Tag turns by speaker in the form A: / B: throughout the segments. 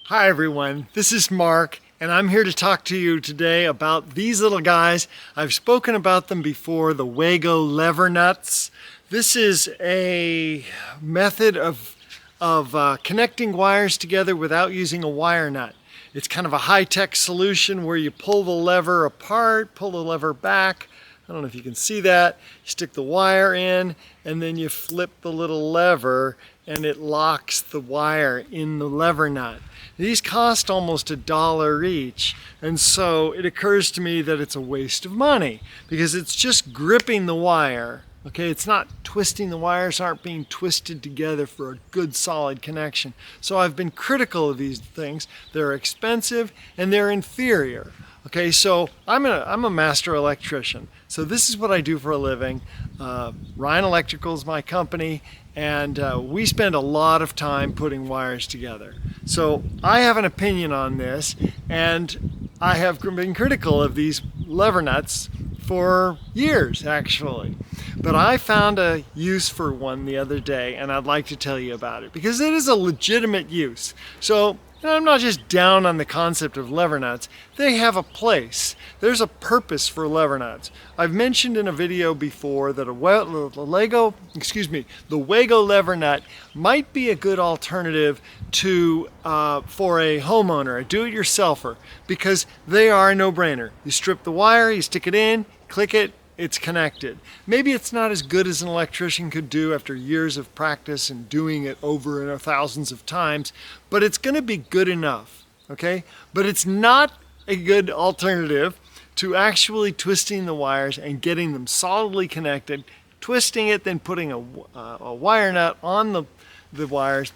A: Hi everyone, this is Mark and I'm here to talk to you today about these little guys. I've spoken about them before, the Wago Levernuts. This is a method of connecting wires together without using a wire nut. It's kind of a high-tech solution where you pull the lever apart, pull the lever back. I don't know if you can see that. You stick the wire in and then you flip the little lever and it locks the wire in the lever nut. These cost almost $1 each, and so it occurs to me that it's a waste of money because it's just gripping the wire. Okay, it's not twisting, the wires aren't being twisted together for a good solid connection. So I've been critical of these things. They're expensive and they're inferior. Okay, so I'm a master electrician. So this is what I do for a living. Ryan Electrical is my company, and we spend a lot of time putting wires together. So I have an opinion on this, and I have been critical of these lever nuts for years, actually. But I found a use for one the other day, and I'd like to tell you about it because it is a legitimate use. So I'm not just down on the concept of lever nuts. They have a place. There's a purpose for lever nuts. I've mentioned in a video before that the Wago Levernut might be a good alternative to for a homeowner, a do-it-yourselfer, because they are a no-brainer. You strip the wire, you stick it in, click it, it's connected. Maybe it's not as good as an electrician could do after years of practice and doing it over and thousands of times, but it's going to be good enough, okay? But it's not a good alternative to actually twisting the wires and getting them solidly connected, twisting it, then putting a wire nut on the wires.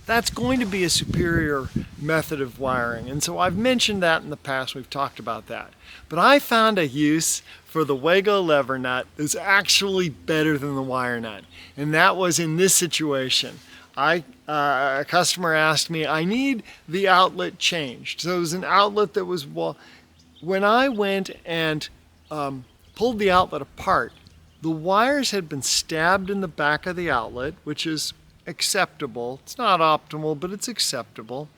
A: That's going to be a superior method of wiring. And so I've mentioned that in the past, we've talked about that. But I found a use for the Wago Levernut that's actually better than the wire nut. And that was in this situation. A customer asked me, I need the outlet changed. So it was an outlet that was, well, when I went and pulled the outlet apart, the wires had been stabbed in the back of the outlet, which is acceptable. It's not optimal, but it's acceptable.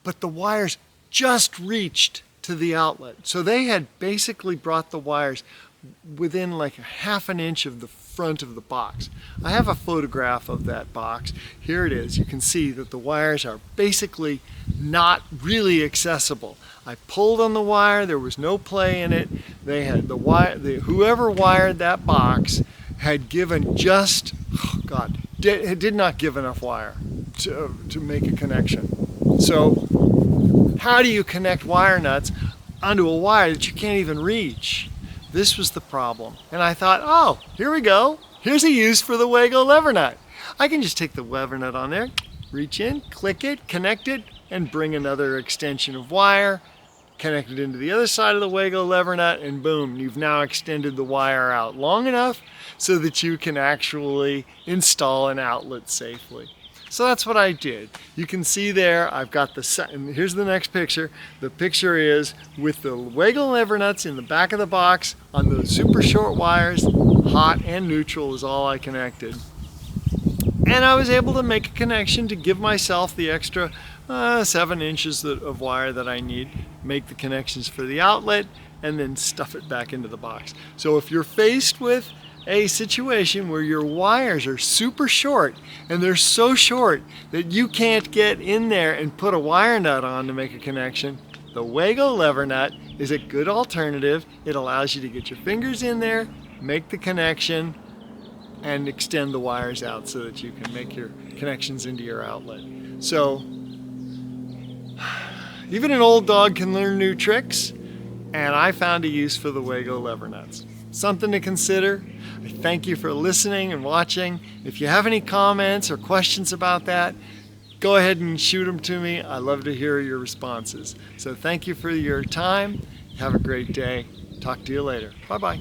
A: But the wires just reached to the outlet. So they had basically brought the wires within like a ½ an inch of the front of the box. I have a photograph of that box. Here it is. You can see that the wires are basically not really accessible. I pulled on the wire, there was no play in it. They had whoever wired that box had given just, oh God, it did not give enough wire to make a connection. So how do you connect wire nuts onto a wire that you can't even reach? This was the problem. And I thought, oh, here we go. Here's a use for the Wago Levernut. I can just take the Levernut on there, reach in, click it, connect it, and bring another extension of wire, connect it into the other side of the Wago Levernut, and boom, you've now extended the wire out long enough so that you can actually install an outlet safely. So that's what I did. You can see there, I've got and here's the next picture. The picture is with the Wago Levernuts in the back of the box on those super short wires. Hot and neutral is all I connected. And I was able to make a connection to give myself the extra 7 inches of wire that I need, make the connections for the outlet, and then stuff it back into the box. So if you're faced with a situation where your wires are super short and they're so short that you can't get in there and put a wire nut on to make a connection, the Wago Levernut is a good alternative. It allows you to get your fingers in there, make the connection, and extend the wires out so that you can make your connections into your outlet. So even an old dog can learn new tricks, and I found a use for the Wago Levernuts. Something to consider. I thank you for listening and watching. If you have any comments or questions about that, go ahead and shoot them to me. I love to hear your responses. So thank you for your time. Have a great day. Talk to you later. Bye-bye.